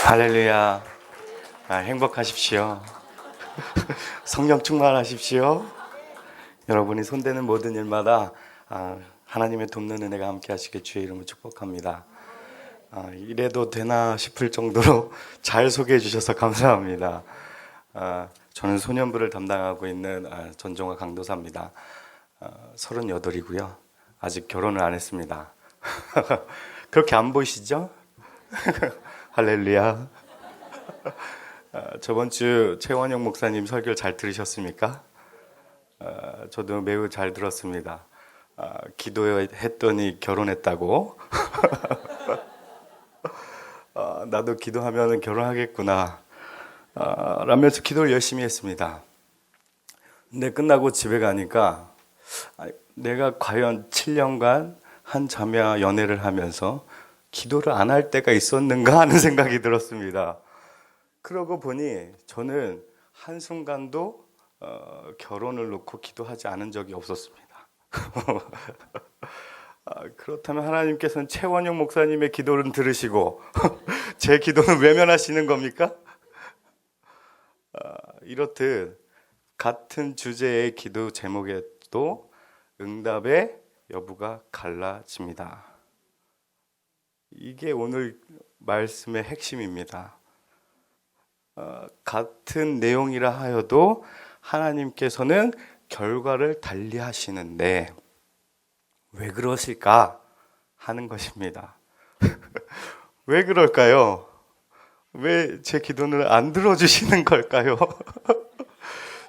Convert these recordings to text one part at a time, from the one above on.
할렐루야. 행복하십시오. 성령 충만하십시오. 여러분이 손대는 모든 일마다 하나님의 돕는 은혜가 함께 하시길 주의 이름으로 축복합니다. 이래도 되나 싶을 정도로 잘 소개해 주셔서 감사합니다. 저는 소년부를 담당하고 있는 전종화 강도사입니다. 38이고요. 아직 결혼을 안 했습니다. 그렇게 안 보이시죠? 할렐루야. 저번 주 최원영 목사님 설교를 잘 들으셨습니까? 저도 매우 잘 들었습니다. 기도했더니 결혼했다고. 나도 기도하면 결혼하겠구나 라면서 기도를 열심히 했습니다. 근데 끝나고 집에 가니까 내가 과연 7년간 한 자매와 연애를 하면서 기도를 안 할 때가 있었는가 하는 생각이 들었습니다. 그러고 보니 저는 한순간도 결혼을 놓고 기도하지 않은 적이 없었습니다. 그렇다면 하나님께서는 최원영 목사님의 기도를 들으시고 제 기도는 외면하시는 겁니까? 이렇듯 같은 주제의 기도 제목에도 응답의 여부가 갈라집니다. 이게 오늘 말씀의 핵심입니다. 같은 내용이라 하여도 하나님께서는 결과를 달리 하시는데 왜 그러실까 하는 것입니다. 왜 그럴까요? 왜 제 기도는 안 들어주시는 걸까요?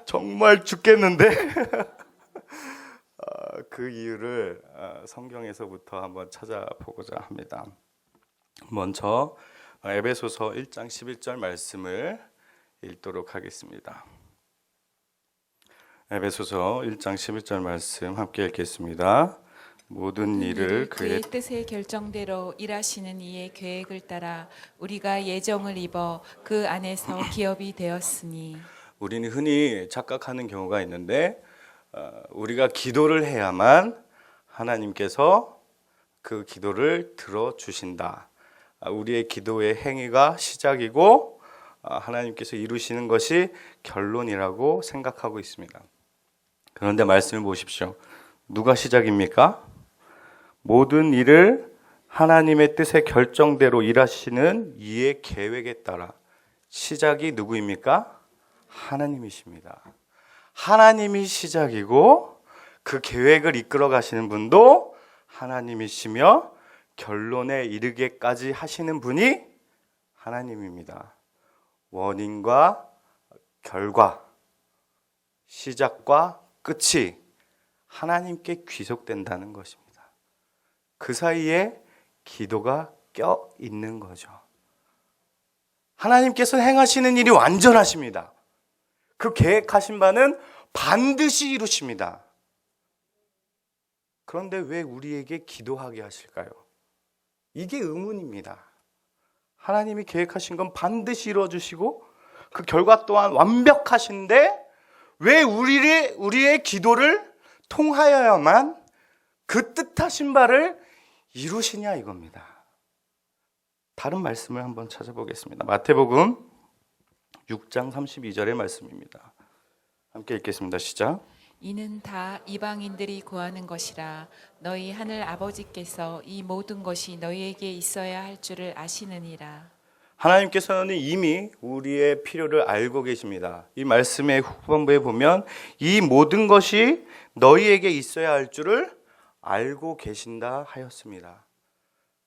정말 죽겠는데? 그 이유를 성경에서부터 한번 찾아보고자 합니다. 먼저 에베소서 1장 11절 말씀을 읽도록 하겠습니다. 에베소서 1장 11절 말씀 함께 읽겠습니다. 모든 일을 그의 뜻의 결정대로 일하시는 이의 계획을 따라 우리가 예정을 입어 그 안에서 기업이 되었으니. 우리는 흔히 착각하는 경우가 있는데 우리가 기도를 해야만 하나님께서 그 기도를 들어주신다. 우리의 기도의 행위가 시작이고 하나님께서 이루시는 것이 결론이라고 생각하고 있습니다. 그런데 말씀을 보십시오. 누가 시작입니까? 모든 일을 하나님의 뜻의 결정대로 일하시는 이의 계획에 따라 시작이 누구입니까? 하나님이십니다. 하나님이 시작이고 그 계획을 이끌어 가시는 분도 하나님이시며 결론에 이르게까지 하시는 분이 하나님입니다. 원인과 결과, 시작과 끝이 하나님께 귀속된다는 것입니다. 그 사이에 기도가 껴 있는 거죠. 하나님께서 행하시는 일이 완전하십니다. 그 계획하신 바는 반드시 이루십니다. 그런데 왜 우리에게 기도하게 하실까요? 이게 의문입니다. 하나님이 계획하신 건 반드시 이루어주시고 그 결과 또한 완벽하신데 왜 우리의 기도를 통하여야만 그 뜻하신 바를 이루시냐 이겁니다. 다른 말씀을 한번 찾아보겠습니다. 마태복음 6장 32절의 말씀입니다. 함께 읽겠습니다. 시작. 이는 다 이방인들이 구하는 것이라 너희 하늘 아버지께서 이 모든 것이 너희에게 있어야 할 줄을 아시느니라. 하나님께서는 이미 우리의 필요를 알고 계십니다. 이 말씀의 후반부에 보면 이 모든 것이 너희에게 있어야 할 줄을 알고 계신다 하였습니다.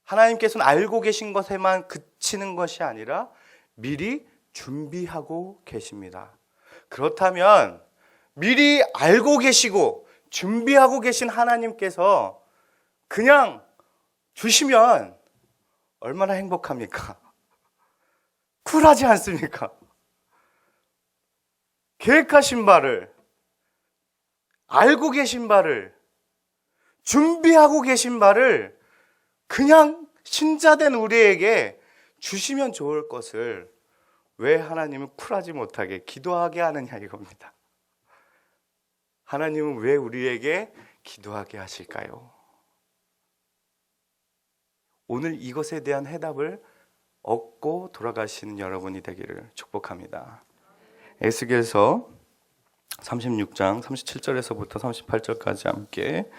하나님께서는 알고 계신 것에만 그치는 것이 아니라 미리 준비하고 계십니다. 그렇다면 미리 알고 계시고 준비하고 계신 하나님께서 그냥 주시면 얼마나 행복합니까? 쿨하지 않습니까? 계획하신 바를, 알고 계신 바를, 준비하고 계신 바를 그냥 신자된 우리에게 주시면 좋을 것을 왜 하나님은 쿨하지 못하게 기도하게 하느냐 이겁니다. 하나님은 왜 우리에게 기도하게 하실까요? 오늘 이것에 대한 해답을 얻고 돌아가시는 여러분이 되기를 축복합니다. 에스겔서 36장 37절에서부터 38절까지 함께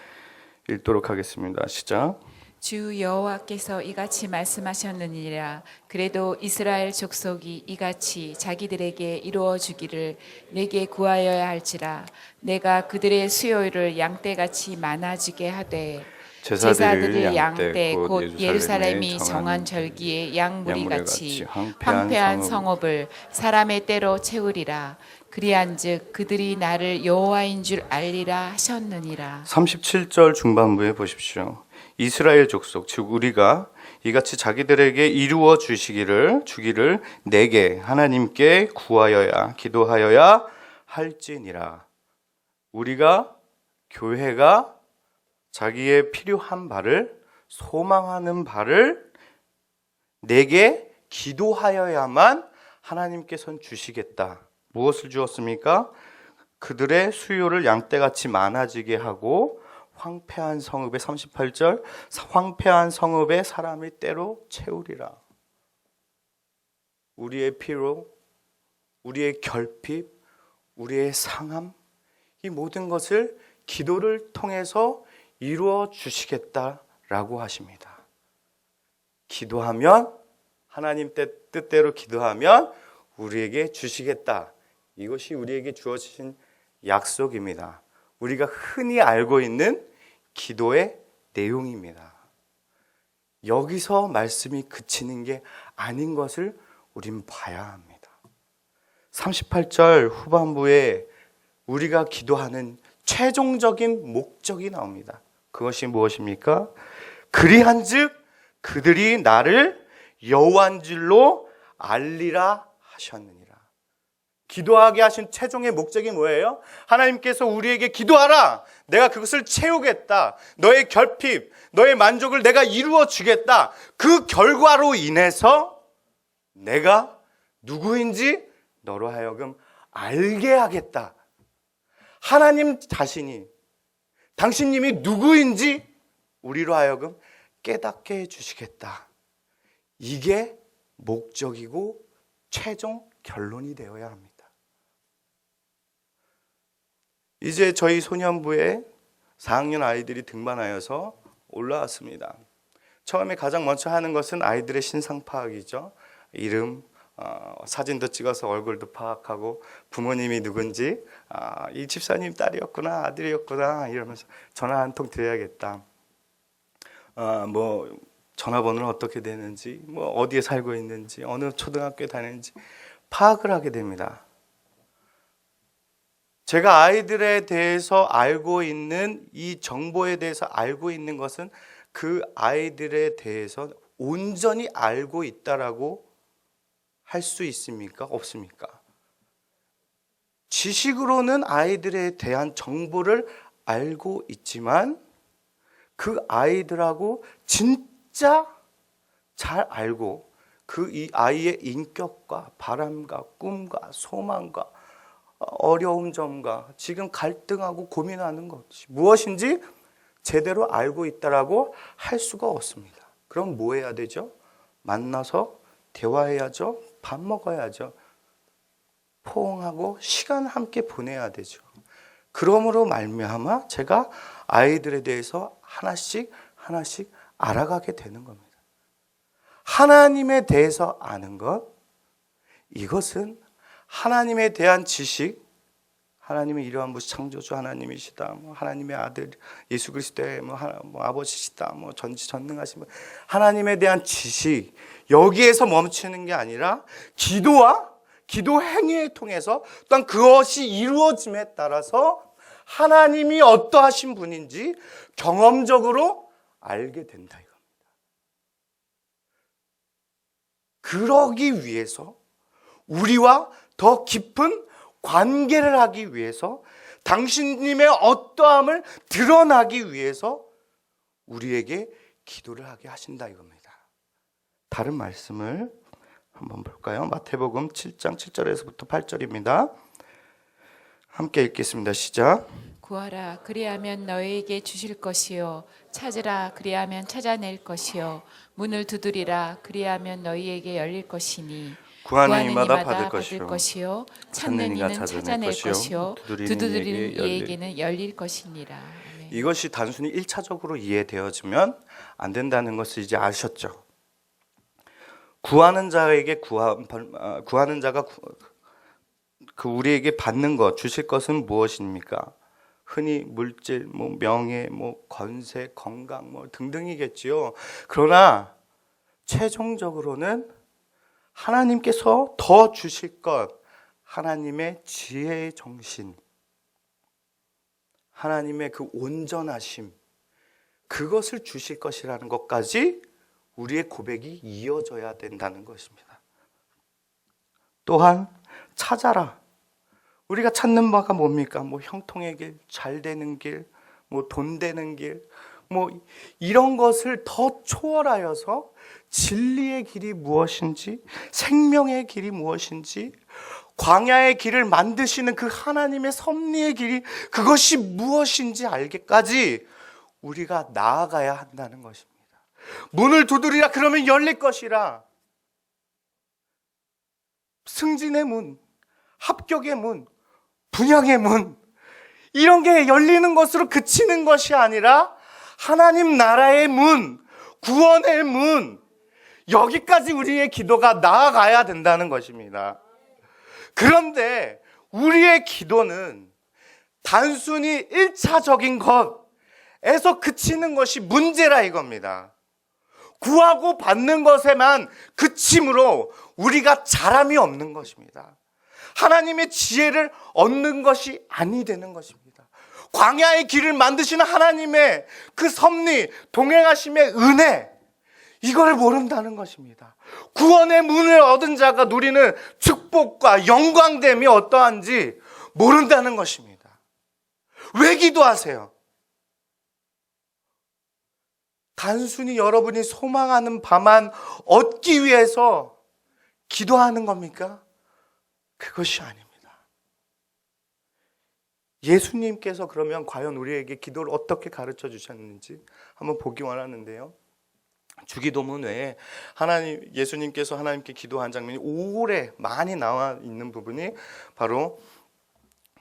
읽도록 하겠습니다. 시작. 주 여호와께서 이같이 말씀하셨느니라. 그래도 이스라엘 족속이 이같이 자기들에게 이루어 주기를 내게 구하여야 할지라. 내가 그들의 수요일을 양떼같이 많아지게 하되 제사들을 양떼 곧 예루살렘이 정한 절기의 양무리같이 황폐한 성읍을 사람의 때로 채우리라. 그리한즉 그들이 나를 여호와인 줄 알리라 하셨느니라. 37절 중반부에 보십시오. 이스라엘 족속 즉 우리가 이같이 자기들에게 이루어 주기를 내게 하나님께 구하여야 기도하여야 할지니라. 우리가 교회가 자기의 필요한 바를 소망하는 바를 내게 기도하여야만 하나님께서는 주시겠다. 무엇을 주었습니까? 그들의 수요를 양떼같이 많아지게 하고 황폐한 성읍의 38절 황폐한 성읍에 사람이 때로 채우리라. 우리의 피로, 우리의 결핍, 우리의 상함 이 모든 것을 기도를 통해서 이루어 주시겠다라고 하십니다. 기도하면 하나님 뜻대로 기도하면 우리에게 주시겠다. 이것이 우리에게 주어진 약속입니다. 우리가 흔히 알고 있는 기도의 내용입니다. 여기서 말씀이 그치는 게 아닌 것을 우린 봐야 합니다. 38절 후반부에 우리가 기도하는 최종적인 목적이 나옵니다. 그것이 무엇입니까? 그리한즉 그들이 나를 여호와인 줄로 알리라 하셨느니라. 기도하게 하신 최종의 목적이 뭐예요? 하나님께서 우리에게 기도하라. 내가 그것을 채우겠다. 너의 결핍, 너의 만족을 내가 이루어 주겠다. 그 결과로 인해서 내가 누구인지 너로 하여금 알게 하겠다. 하나님 자신이 당신님이 누구인지 우리로 하여금 깨닫게 해주시겠다. 이게 목적이고 최종 결론이 되어야 합니다. 이제 저희 소년부에 4학년 아이들이 등반하여서 올라왔습니다. 처음에 가장 먼저 하는 것은 아이들의 신상 파악이죠. 이름, 사진도 찍어서 얼굴도 파악하고 부모님이 누군지 이 집사님 딸이었구나 아들이었구나 이러면서 전화 한 통 드려야겠다. 뭐 전화번호는 어떻게 되는지 뭐 어디에 살고 있는지 어느 초등학교에 다니는지 파악을 하게 됩니다. 제가 아이들에 대해서 알고 있는 이 정보에 대해서 알고 있는 것은 그 아이들에 대해서 온전히 알고 있다라고 할 수 있습니까? 없습니까? 지식으로는 아이들에 대한 정보를 알고 있지만 그 아이들하고 진짜 잘 알고 그 이 아이의 인격과 바람과 꿈과 소망과 어려운 점과 지금 갈등하고 고민하는 것이 무엇인지 제대로 알고 있다라고 할 수가 없습니다. 그럼 뭐 해야 되죠? 만나서 대화해야죠. 밥 먹어야죠. 포옹하고 시간 함께 보내야 되죠. 그러므로 말미암아 제가 아이들에 대해서 하나씩 알아가게 되는 겁니다. 하나님에 대해서 아는 것, 이것은 하나님에 대한 지식, 하나님의 이러한 무슨 창조주 하나님이시다, 뭐 하나님의 아들 예수 그리스도의 뭐 아버지시다, 뭐 전지전능하신 분, 하나님에 대한 지식 여기에서 멈추는 게 아니라 기도와 기도 행위에 통해서 또한 그것이 이루어짐에 따라서 하나님이 어떠하신 분인지 경험적으로 알게 된다 이겁니다. 그러기 위해서 우리와 더 깊은 관계를 하기 위해서 당신님의 어떠함을 드러나기 위해서 우리에게 기도를 하게 하신다 이겁니다. 다른 말씀을 한번 볼까요? 마태복음 7장 7절에서부터 8절입니다. 함께 읽겠습니다. 시작. 구하라 그리하면 너희에게 주실 것이요 찾으라 그리하면 찾아낼 것이요 문을 두드리라 그리하면 너희에게 열릴 것이니 구하는 이마다 받을 받을 것이요 찾는 찾는 이가 이는 찾아낼 찾아낼 것이요 두드리는 이에게는 열릴 것이니라. 아멘. 이것이 단순히 1차적으로 이해되어지면 안 된다는 것을 이제 아셨죠? 구하는 자에게 구하는 자가 우리에게 받는 것, 주실 것은 무엇입니까? 흔히 물질, 명예, 권세, 건강 등등이겠지요. 그러나 최종적으로는 하나님께서 더 주실 것, 하나님의 지혜의 정신, 하나님의 그 온전하심, 그것을 주실 것이라는 것까지 우리의 고백이 이어져야 된다는 것입니다. 또한 찾아라. 우리가 찾는 바가 뭡니까? 형통의 길, 잘 되는 길, 돈 되는 길, 이런 것을 더 초월하여서 진리의 길이 무엇인지, 생명의 길이 무엇인지, 광야의 길을 만드시는 그 하나님의 섭리의 길이 그것이 무엇인지 알기까지 우리가 나아가야 한다는 것입니다. 문을 두드리라 그러면 열릴 것이라. 승진의 문, 합격의 문, 분양의 문, 이런 게 열리는 것으로 그치는 것이 아니라 하나님 나라의 문, 구원의 문, 여기까지 우리의 기도가 나아가야 된다는 것입니다. 그런데 우리의 기도는 단순히 1차적인 것에서 그치는 것이 문제라 이겁니다. 구하고 받는 것에만 그침으로 우리가 자람이 없는 것입니다. 하나님의 지혜를 얻는 것이 아니 되는 것입니다. 광야의 길을 만드시는 하나님의 그 섭리, 동행하심의 은혜, 이걸 모른다는 것입니다. 구원의 문을 얻은 자가 누리는 축복과 영광됨이 어떠한지 모른다는 것입니다. 왜 기도하세요? 단순히 여러분이 소망하는 바만 얻기 위해서 기도하는 겁니까? 그것이 아닙니다. 예수님께서 그러면 과연 우리에게 기도를 어떻게 가르쳐 주셨는지 한번 보기 원하는데요. 주기도문 외에 예수님께서 하나님께 기도한 장면이 오래 많이 나와 있는 부분이 바로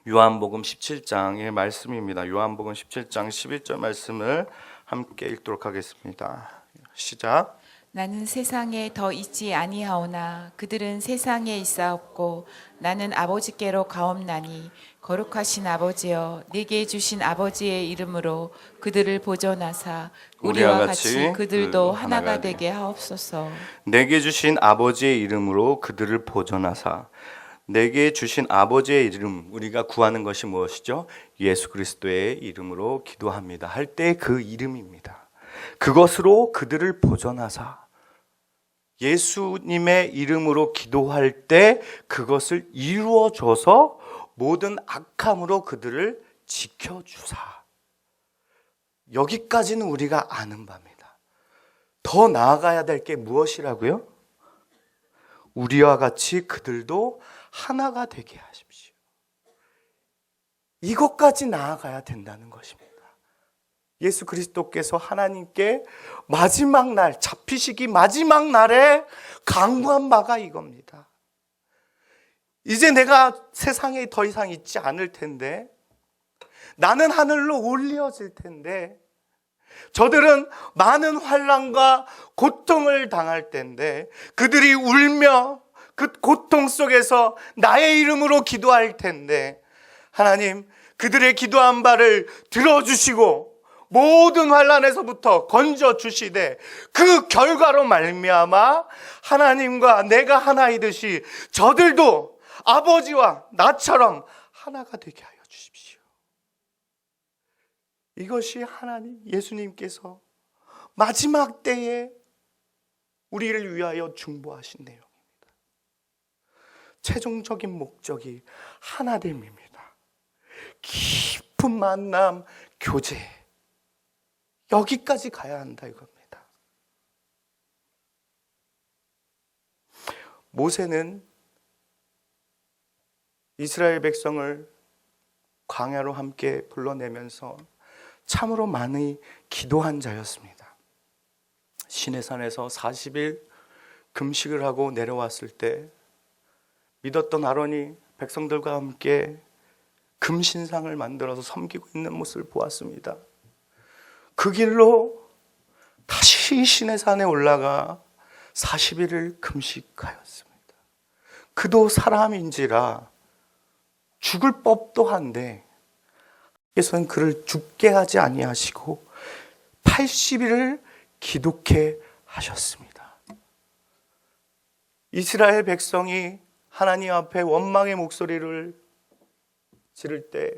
요한복음 17장의 말씀입니다. 요한복음 17장 11절 말씀을 함께 읽도록 하겠습니다. 시작. 나는 세상에 더 있지 아니하오나 그들은 세상에 있사옵고 나는 아버지께로 가옵나니 거룩하신 아버지여 내게 주신 아버지의 이름으로 그들을 보존하사 우리와 같이 그들도 하나가 되게 하옵소서. 내게 주신 아버지의 이름으로 그들을 보존하사. 내게 주신 아버지의 이름, 우리가 구하는 것이 무엇이죠? 예수 그리스도의 이름으로 기도합니다 할 때 그 이름입니다. 그것으로 그들을 보존하사. 예수님의 이름으로 기도할 때 그것을 이루어줘서 모든 악함으로 그들을 지켜주사. 여기까지는 우리가 아는 바입니다. 더 나아가야 될 게 무엇이라고요? 우리와 같이 그들도 하나가 되게 하십시오. 이것까지 나아가야 된다는 것입니다. 예수 그리스도께서 하나님께 마지막 날, 잡히시기 마지막 날에 강구한 바가 이겁니다. 이제 내가 세상에 더 이상 있지 않을 텐데, 나는 하늘로 올려질 텐데, 저들은 많은 환난과 고통을 당할 텐데, 그들이 울며 그 고통 속에서 나의 이름으로 기도할 텐데, 하나님 그들의 기도한 바를 들어주시고 모든 환난에서부터 건져주시되 그 결과로 말미암아 하나님과 내가 하나이듯이 저들도 아버지와 나처럼 하나가 되게 하여 주십시오. 이것이 하나님, 예수님께서 마지막 때에 우리를 위하여 중보하신 내용입니다. 최종적인 목적이 하나됨입니다. 깊은 만남, 교제, 여기까지 가야 한다 이겁니다. 모세는 이스라엘 백성을 광야로 함께 불러내면서 참으로 많이 기도한 자였습니다. 시내산에서 40일 금식을 하고 내려왔을 때 믿었던 아론이 백성들과 함께 금신상을 만들어서 섬기고 있는 모습을 보았습니다. 그 길로 다시 시내산에 올라가 40일을 금식하였습니다. 그도 사람인지라 죽을 법도 한데 하나님께서는 그를 죽게 하지 아니하시고 80일을 기독해 하셨습니다. 이스라엘 백성이 하나님 앞에 원망의 목소리를 지를 때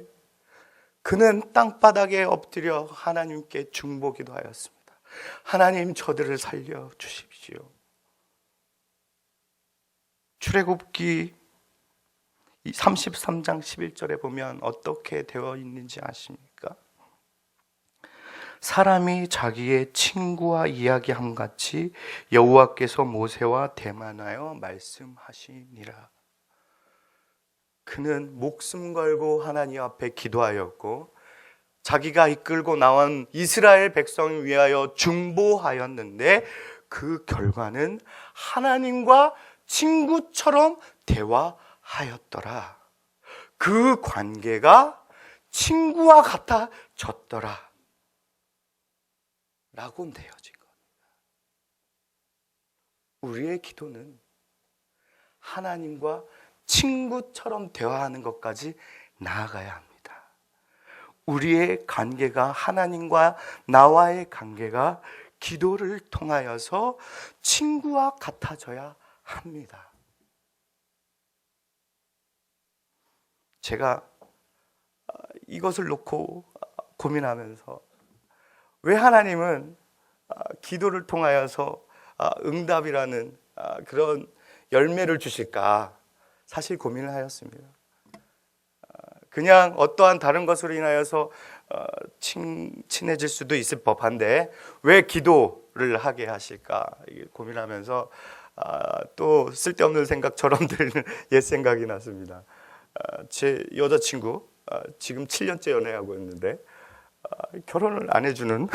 그는 땅바닥에 엎드려 하나님께 중보기도 하였습니다. 하나님, 저들을 살려 주십시오. 출애굽기 33장 11절에 보면 어떻게 되어 있는지 아십니까? 사람이 자기의 친구와 이야기함 같이 여호와께서 모세와 대만하여 말씀하시니라. 그는 목숨 걸고 하나님 앞에 기도하였고 자기가 이끌고 나온 이스라엘 백성을 위하여 중보하였는데 그 결과는 하나님과 친구처럼 대화하였더라. 그 관계가 친구와 같아졌더라 라고 되어진 겁니다. 우리의 기도는 하나님과 친구처럼 대화하는 것까지 나아가야 합니다. 우리의 관계가, 하나님과 나와의 관계가 기도를 통하여서 친구와 같아져야 합니다. 제가 이것을 놓고 고민하면서 왜 하나님은 기도를 통하여서 응답이라는 그런 열매를 주실까? 사실 고민을 하였습니다. 그냥 어떠한 다른 것으로 인하여서 친해질 수도 있을 법한데 왜 기도를 하게 하실까? 고민하면서 또 쓸데없는 생각처럼 들리는 옛 생각이 났습니다. 제 여자친구 지금 7년째 연애하고 있는데 결혼을 안 해주는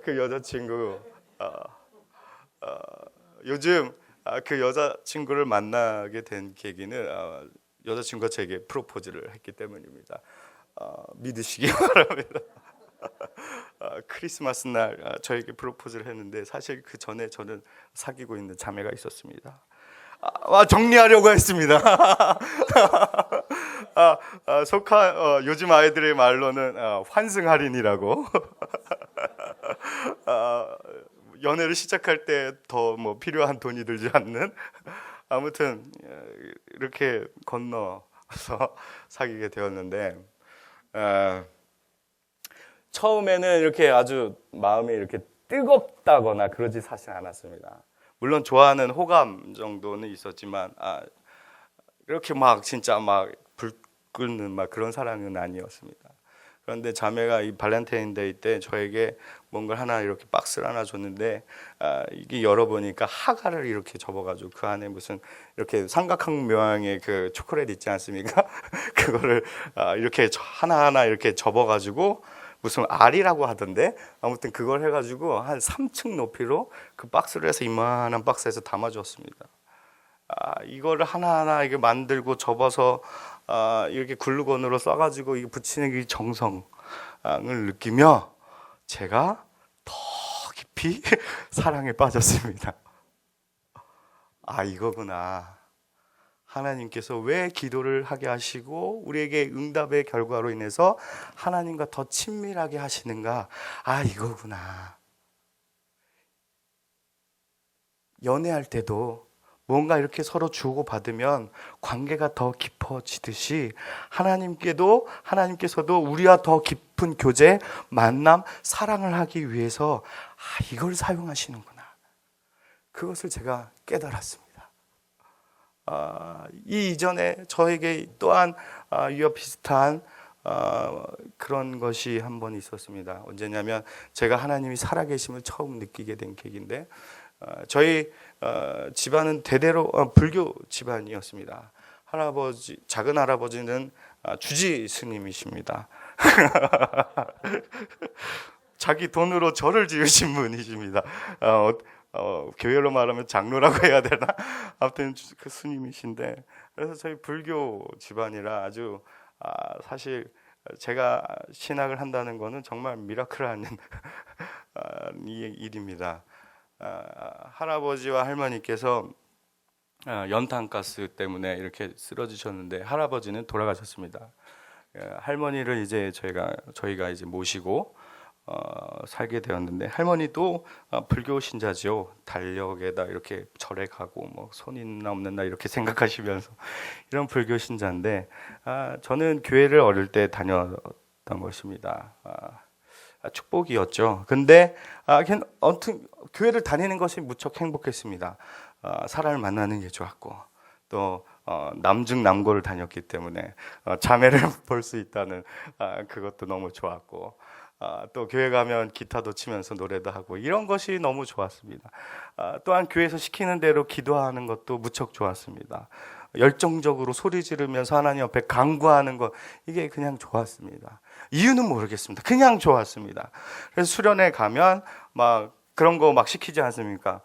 그 여자친구 요즘 그 여자친구를 만나게 된 계기는 여자친구가 제게 프로포즈를 했기 때문입니다. 믿으시기 바랍니다. 크리스마스 날 저에게 프로포즈를 했는데 사실 그 전에 저는 사귀고 있는 자매가 있었습니다. 정리하려고 했습니다. 요즘 아이들의 말로는 환승 할인이라고. 연애를 시작할 때 더 뭐 필요한 돈이 들지 않는, 아무튼 이렇게 건너서 사귀게 되었는데 처음에는 이렇게 아주 마음이 이렇게 뜨겁다거나 그러지 사실 않았습니다. 물론 좋아하는 호감 정도는 있었지만 이렇게 막 진짜 막 불 끓는 막 그런 사랑은 아니었습니다. 그런데 자매가 이 발렌타인데이 때 저에게 뭔가 하나 이렇게 박스를 하나 줬는데 이게 열어보니까 하가를 이렇게 접어가지고 그 안에 무슨 이렇게 삼각형 모양의 그 초콜릿 있지 않습니까? 그거를 이렇게 하나하나 이렇게 접어가지고 무슨 알이라고 하던데 아무튼 그걸 해가지고 한 3층 높이로 그 박스를 해서 이만한 박스에서 담아주었습니다. 이거를 하나하나 이게 만들고 접어서 이렇게 글루건으로 써가지고 이게 붙이는 이 정성을 느끼며 제가 더 깊이 사랑에 빠졌습니다. 이거구나. 하나님께서 왜 기도를 하게 하시고 우리에게 응답의 결과로 인해서 하나님과 더 친밀하게 하시는가? 이거구나. 연애할 때도 뭔가 이렇게 서로 주고받으면 관계가 더 깊어지듯이 하나님께서도 우리와 더 깊은 교제, 만남, 사랑을 하기 위해서 이걸 사용하시는구나. 그것을 제가 깨달았습니다. 이 이전에 저에게 또한 이와 비슷한 그런 것이 한 번 있었습니다. 언제냐면 제가 하나님이 살아계심을 처음 느끼게 된 계기인데 저희 집안은 대대로 불교 집안이었습니다. 작은 할아버지는 주지 스님이십니다. 자기 돈으로 절을 지으신 분이십니다. 교회로 말하면 장로라고 해야 되나? 아무튼 그 스님이신데, 그래서 저희 불교 집안이라 아주 사실 제가 신학을 한다는 거는 정말 미라클한 일입니다. 할아버지와 할머니께서 연탄가스 때문에 이렇게 쓰러지셨는데 할아버지는 돌아가셨습니다. 할머니를 이제 저희가 이제 모시고 살게 되었는데, 할머니도 불교 신자지요. 달력에다 이렇게 절에 가고 뭐 손 있나 없는 날 이렇게 생각하시면서 이런 불교 신자인데, 저는 교회를 어릴 때 다녔던 것입니다. 축복이었죠. 근데 아무튼 교회를 다니는 것이 무척 행복했습니다. 사람을 만나는 게 좋았고, 또 남중남고를 다녔기 때문에 자매를 볼 수 있다는 그것도 너무 좋았고, 또 교회 가면 기타도 치면서 노래도 하고 이런 것이 너무 좋았습니다. 또한 교회에서 시키는 대로 기도하는 것도 무척 좋았습니다. 열정적으로 소리 지르면서 하나님 앞에 간구하는 것, 이게 그냥 좋았습니다. 이유는 모르겠습니다. 그냥 좋았습니다. 그래서 수련회 가면 막 그런 거 막 시키지 않습니까?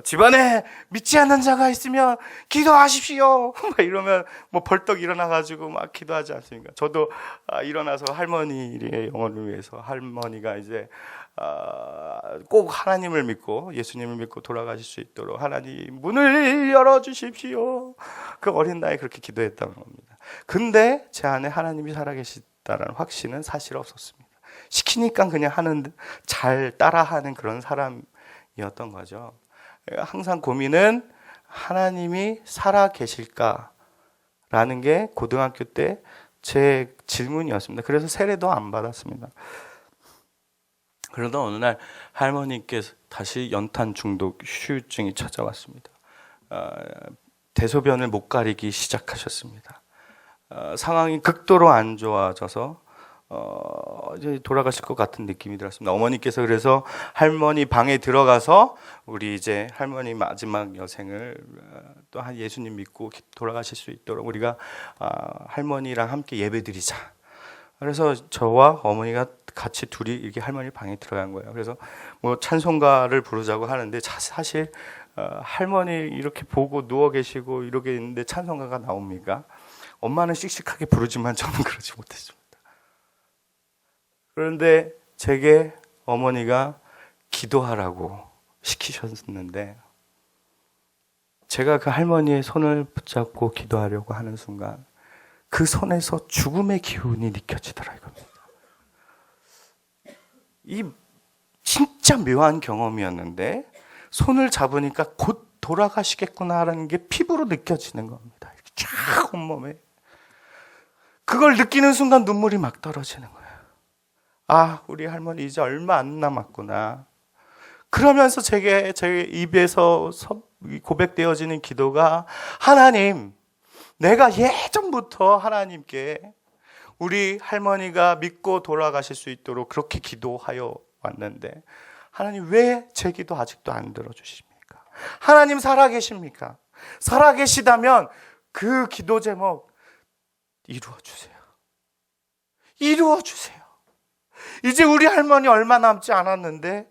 집안에 믿지 않는 자가 있으면 기도하십시오. 막 이러면 뭐 벌떡 일어나가지고 막 기도하지 않습니까? 저도 일어나서 할머니의 영혼을 위해서, 할머니가 이제 꼭 하나님을 믿고 예수님을 믿고 돌아가실 수 있도록 하나님 문을 열어주십시오. 그 어린 나이에 그렇게 기도했다는 겁니다. 근데 제 안에 하나님이 살아계시다는 확신은 사실 없었습니다. 시키니까 그냥 잘 따라하는 그런 사람이었던 거죠. 항상 고민은 하나님이 살아 계실까라는 게 고등학교 때 제 질문이었습니다. 그래서 세례도 안 받았습니다. 그러다 어느 날 할머니께서 다시 연탄 중독 후유증이 찾아왔습니다. 대소변을 못 가리기 시작하셨습니다. 상황이 극도로 안 좋아져서 이제 돌아가실 것 같은 느낌이 들었습니다. 어머니께서 그래서 할머니 방에 들어가서 우리 이제 할머니 마지막 여생을 또 한 예수님 믿고 돌아가실 수 있도록 우리가 할머니랑 함께 예배드리자. 그래서 저와 어머니가 같이 둘이 이렇게 할머니 방에 들어간 거예요. 그래서 뭐 찬송가를 부르자고 하는데 사실 할머니 이렇게 보고 누워 계시고 이러게 있는데 찬송가가 나옵니까? 엄마는 씩씩하게 부르지만 저는 그러지 못했습니다. 그런데 제게 어머니가 기도하라고 시키셨는데, 제가 그 할머니의 손을 붙잡고 기도하려고 하는 순간 그 손에서 죽음의 기운이 느껴지더라 이겁니다. 이 진짜 묘한 경험이었는데, 손을 잡으니까 곧 돌아가시겠구나라는 게 피부로 느껴지는 겁니다. 이렇게 쫙 온몸에. 그걸 느끼는 순간 눈물이 막 떨어지는 거예요. 우리 할머니 이제 얼마 안 남았구나. 그러면서 제 입에서 고백되어지는 기도가, 하나님, 내가 예전부터 하나님께 우리 할머니가 믿고 돌아가실 수 있도록 그렇게 기도하여 왔는데, 하나님 왜 제 기도 아직도 안 들어주십니까? 하나님 살아계십니까? 살아계시다면 그 기도 제목 이루어주세요. 이루어주세요. 이제 우리 할머니 얼마 남지 않았는데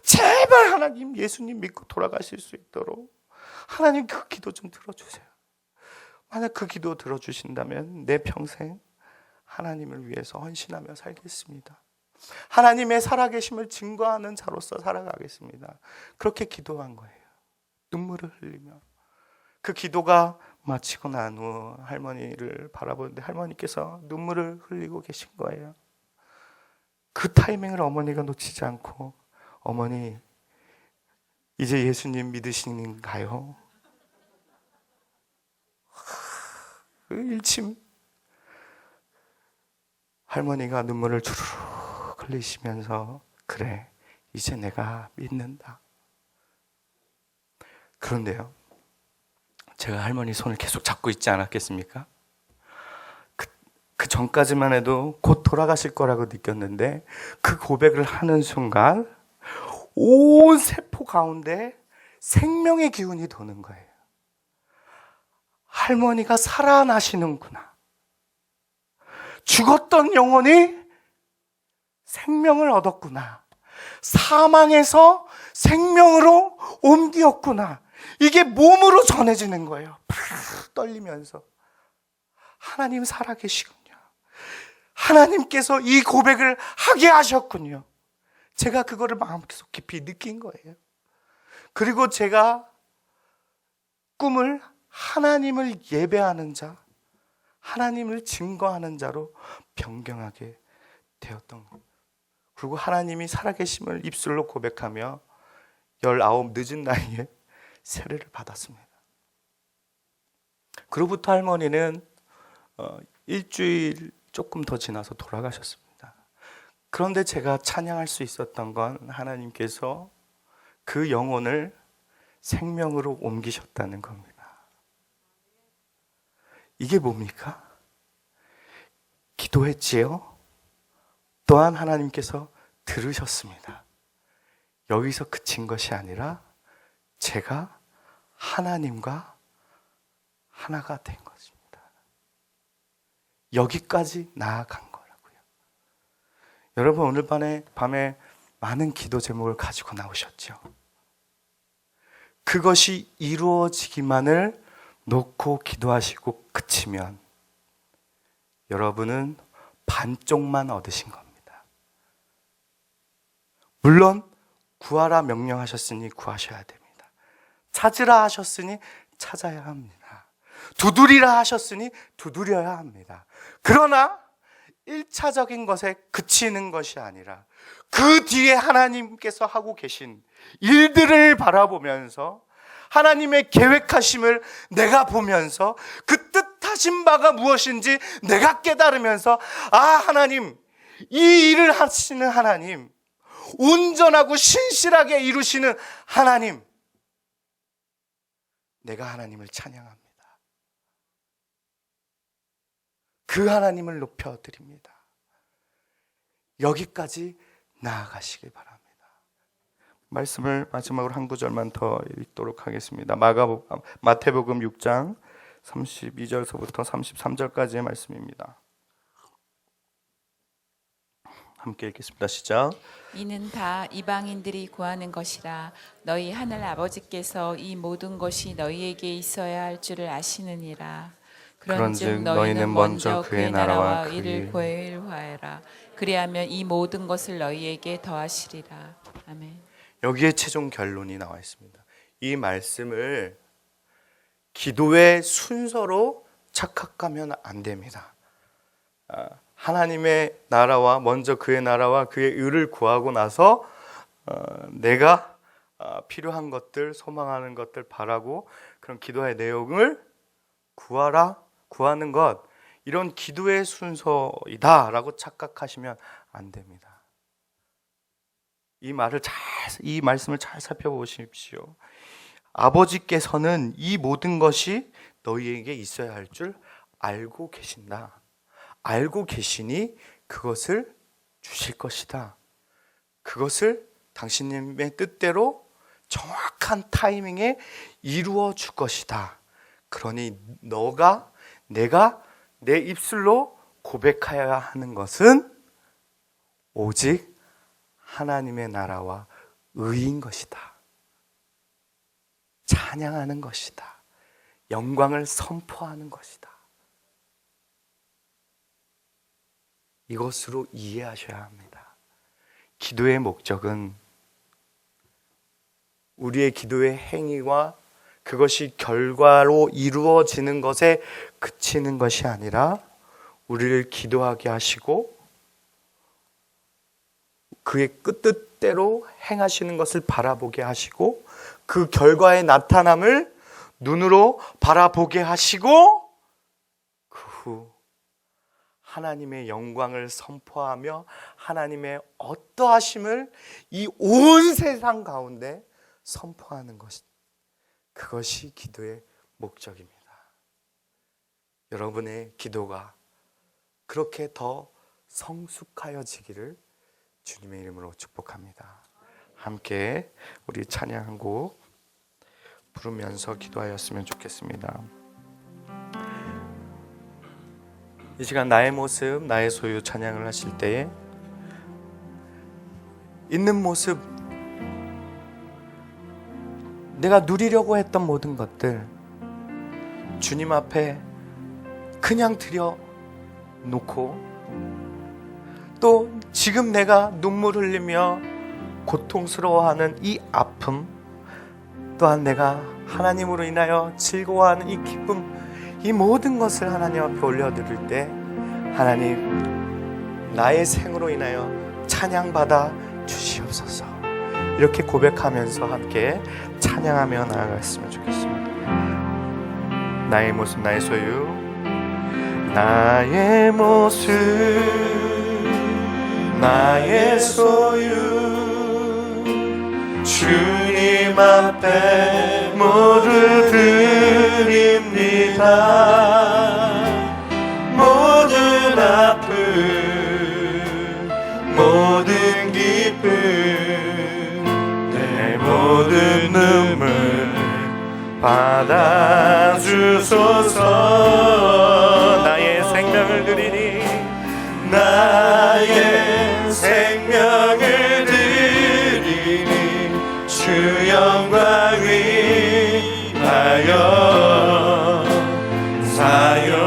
제발 하나님 예수님 믿고 돌아가실 수 있도록 하나님 그 기도 좀 들어주세요. 만약 그 기도 들어주신다면 내 평생 하나님을 위해서 헌신하며 살겠습니다. 하나님의 살아계심을 증거하는 자로서 살아가겠습니다. 그렇게 기도한 거예요. 눈물을 흘리며. 그 기도가 마치고 난 후 할머니를 바라보는데 할머니께서 눈물을 흘리고 계신 거예요. 그 타이밍을 어머니가 놓치지 않고, 어머니 이제 예수님 믿으시는가요? 그 일침 할머니가 눈물을 주르륵 흘리시면서, 그래 이제 내가 믿는다. 그런데요, 제가 할머니 손을 계속 잡고 있지 않았겠습니까? 그 전까지만 해도 곧 돌아가실 거라고 느꼈는데, 그 고백을 하는 순간 온 세포 가운데 생명의 기운이 도는 거예요. 할머니가 살아나시는구나. 죽었던 영혼이 생명을 얻었구나. 사망에서 생명으로 옮기었구나. 이게 몸으로 전해지는 거예요. 팍 떨리면서. 하나님 살아계시군요. 하나님께서 이 고백을 하게 하셨군요. 제가 그거를 마음속 깊이 느낀 거예요. 그리고 제가 꿈을 하나님을 예배하는 자, 하나님을 증거하는 자로 변경하게 되었던 거예요. 그리고 하나님이 살아계심을 입술로 고백하며 19 늦은 나이에 세례를 받았습니다. 그로부터 할머니는 일주일 조금 더 지나서 돌아가셨습니다. 그런데 제가 찬양할 수 있었던 건 하나님께서 그 영혼을 생명으로 옮기셨다는 겁니다. 이게 뭡니까? 기도했지요? 또한 하나님께서 들으셨습니다. 여기서 그친 것이 아니라 제가 하나님과 하나가 된 것입니다. 여기까지 나아간 거라고요. 여러분 오늘 밤에 많은 기도 제목을 가지고 나오셨죠. 그것이 이루어지기만을 놓고 기도하시고 그치면 여러분은 반쪽만 얻으신 겁니다. 물론 구하라 명령하셨으니 구하셔야 됩니다. 찾으라 하셨으니 찾아야 합니다. 두드리라 하셨으니 두드려야 합니다. 그러나 1차적인 것에 그치는 것이 아니라 그 뒤에 하나님께서 하고 계신 일들을 바라보면서 하나님의 계획하심을 내가 보면서 그 뜻하신 바가 무엇인지 내가 깨달으면서 하나님, 이 일을 하시는 하나님, 온전하고 신실하게 이루시는 하나님, 내가 하나님을 찬양합니다. 그 하나님을 높여드립니다. 여기까지 나아가시길 바랍니다. 말씀을 마지막으로 한 구절만 더 읽도록 하겠습니다. 마태복음 6장 32절서부터 33절까지의 말씀입니다. 함께 읽겠습니다. 시작. 이는 다 이방인들이 구하는 것이라 너희 하늘 아버지께서 이 모든 것이 너희에게 있어야 할 줄을 아시느니라. 그런즉 너희는 먼저 그의 나라와 이를 구하여라. 그리하면 이 모든 것을 너희에게 더하시리라. 아멘. 여기에 최종 결론이 나와 있습니다. 이 말씀을 기도의 순서로 착각하면 안 됩니다. 하나님의 나라와 먼저 그의 나라와 그의 의를 구하고 나서 내가 필요한 것들, 소망하는 것들 바라고 그런 기도의 내용을 구하는 것, 이런 기도의 순서이다라고 착각하시면 안 됩니다. 이 말씀을 잘 살펴보십시오. 아버지께서는 이 모든 것이 너희에게 있어야 할 줄 알고 계신다. 알고 계시니 그것을 주실 것이다. 그것을 당신님의 뜻대로 정확한 타이밍에 이루어 줄 것이다. 그러니 내가 내 입술로 고백하여야 하는 것은 오직 하나님의 나라와 의인 것이다. 찬양하는 것이다. 영광을 선포하는 것이다. 이것으로 이해하셔야 합니다. 기도의 목적은 우리의 기도의 행위와 그것이 결과로 이루어지는 것에 그치는 것이 아니라 우리를 기도하게 하시고 그의 뜻대로 행하시는 것을 바라보게 하시고 그 결과의 나타남을 눈으로 바라보게 하시고 그 후 하나님의 영광을 선포하며 하나님의 어떠하심을 이 온 세상 가운데 선포하는 것, 그것이 기도의 목적입니다. 여러분의 기도가 그렇게 더 성숙하여지기를 주님의 이름으로 축복합니다. 함께 우리 찬양 한 곡 부르면서 기도하였으면 좋겠습니다. 이 시간 나의 모습, 나의 소유 찬양을 하실 때에 있는 모습, 내가 누리려고 했던 모든 것들 주님 앞에 그냥 드려 놓고, 또 지금 내가 눈물 흘리며 고통스러워하는 이 아픔, 또한 내가 하나님으로 인하여 즐거워하는 이 기쁨, 이 모든 것을 하나님 앞에 올려드릴 때 하나님, 나의 생으로 인하여 찬양받아 주시옵소서. 이렇게 고백하면서 함께 찬양하며 나아갔으면 좋겠습니다. 나의 모습, 나의 소유, 나의 모습, 나의 소유, 주님 앞에 모두 드립니다. 모든 아픔, 모든 기쁨, 내 모든 눈물 받아주소서. 나의 생명을 드리니, 나의 생명을 드리니 주 영광 위하여 사용하옵소서.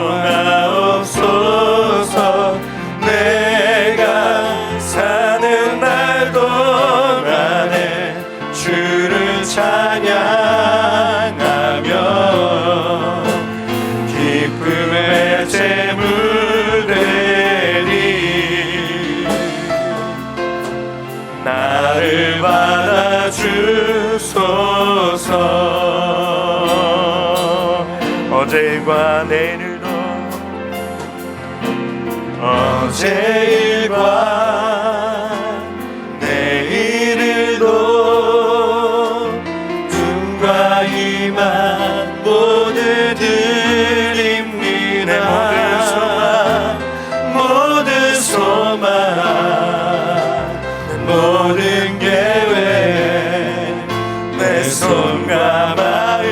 내가 사는 날 동안에 주를 찬양하며 기쁨의 제물 되리. 나를 받아주소서. 어제 일과 내일로, 어제 일과 내일도 눈과 희망 모두 드립니다. 모든 소망, 모든 계획, 내 손과 마음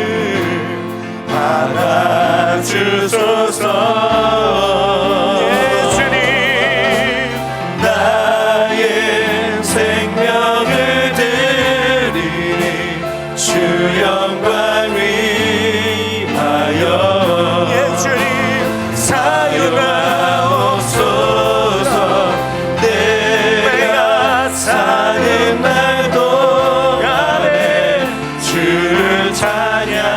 받아주소서. 예, 주님, 나의 생명을 드리니 주 영광 위하여, 예, 주님, 사용하옵소서. 내가 사는 날 동안에 주를 찬양하며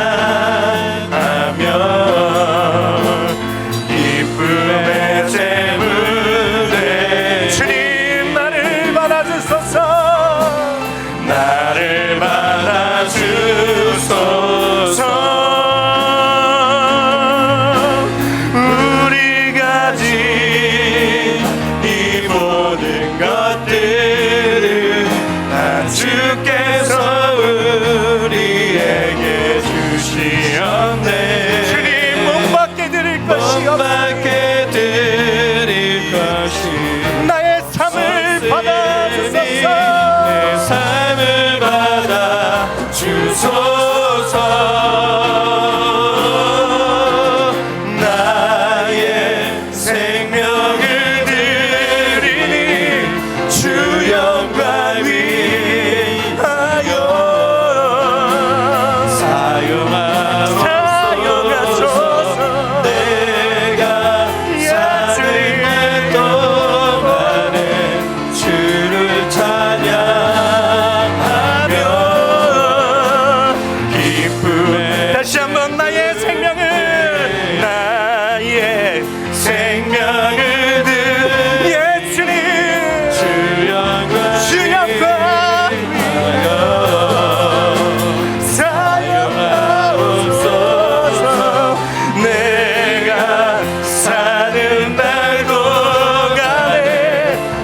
기쁨의 제물 되. 주님, 나를 받아주소서. 나를 받아주소서. 우리가 진 이 모든 것들은 다 주께서 우리에게 주시었네. 주님, 몸밖에 드릴 것이 없으니 나의 삶을 받아주소서. 내 삶을 받아주소서. 나의 생명을 드리니 주 영광 위하여 사용하소서. 내가 사는 날 동안에 주를 찬양하며 기쁨에. 다시 한번 나의 생명을 예, 주님, 주 영광 위하여 사용하옵소서. 내가 사는 날 동안에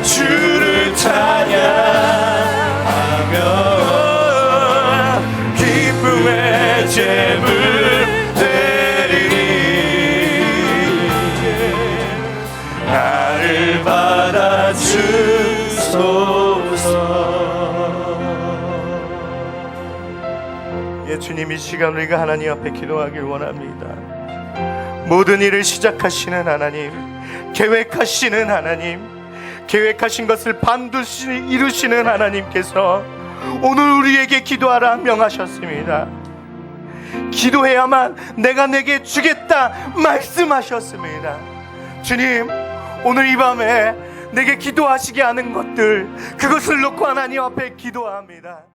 주를 찬양하며 기쁨의 제물 되리니 나를 받아주소서. 예, 주님, 이 시간 우리가 하나님 앞에 기도하길 원합니다. 모든 일을 시작하시는 하나님, 계획하시는 하나님, 계획하신 것을 반드시 이루시는 하나님께서 오늘 우리에게 기도하라 명하셨습니다. 기도해야만 내가 내게 주겠다 말씀하셨습니다. 주님, 오늘 이 밤에 내게 기도하시게 하는 것들, 그것을 놓고 하나님 앞에 기도합니다.